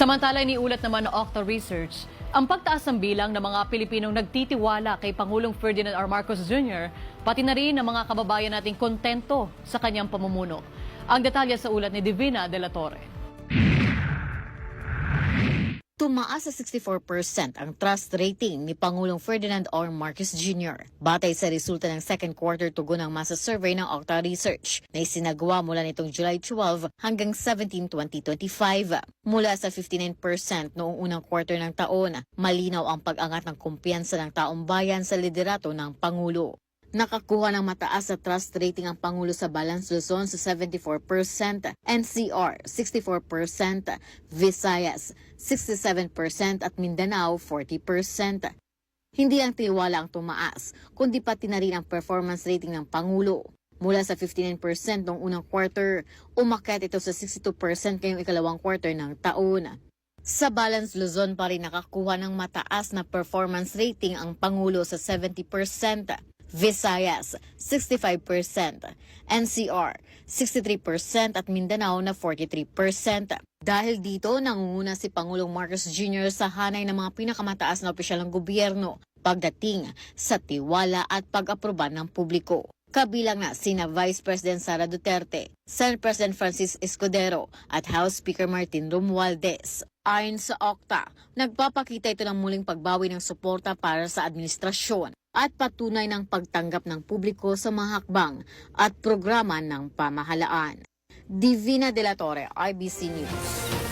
Samantala, iniulat naman ng Octa Research ang pagtaas ng bilang ng mga Pilipinong nagtitiwala kay Pangulong Ferdinand R. Marcos Jr., pati na rin ng mga kababayan nating kontento sa kanyang pamumuno. Ang detalye sa ulat ni Divina de la Torre. Tumaas sa 64% ang trust rating ni Pangulong Ferdinand R. Marcos Jr. Batay sa resulta ng second quarter tugon ng masa survey ng Octa Research na isinagawa mula nitong July 12 hanggang 17, 2025. Mula sa 59% noong unang quarter ng taon, malinaw ang pag-angat ng kumpiyansa ng taong bayan sa liderato ng Pangulo. Nakakuha ng mataas sa trust rating ang Pangulo sa Balance Luzon sa 74%, NCR 64%, Visayas 67% at Mindanao 40%. Hindi ang tiwala ang tumaas, kundi pati na rin ang performance rating ng Pangulo. Mula sa 59% noong unang quarter, umakyat ito sa 62% ngayong ikalawang quarter ng taon. Sa Balance Luzon pa rin nakakuha ng mataas na performance rating ang Pangulo sa 70%. Visayas, 65%, NCR, 63% at Mindanao na 43%. Dahil dito, nangunguna si Pangulong Marcos Jr. sa hanay ng mga pinakamataas na opisyal ng gobyerno pagdating sa tiwala at pag-aproba ng publiko. Kabilang na sina Vice President Sara Duterte, Senate President Francis Escudero at House Speaker Martin Romualdez. Ayon sa Octa, nagpapakita ito ng muling pagbawi ng suporta para sa administrasyon at patunay ng pagtanggap ng publiko sa mga hakbang at programa ng pamahalaan. Divina de la Torre, IBC News.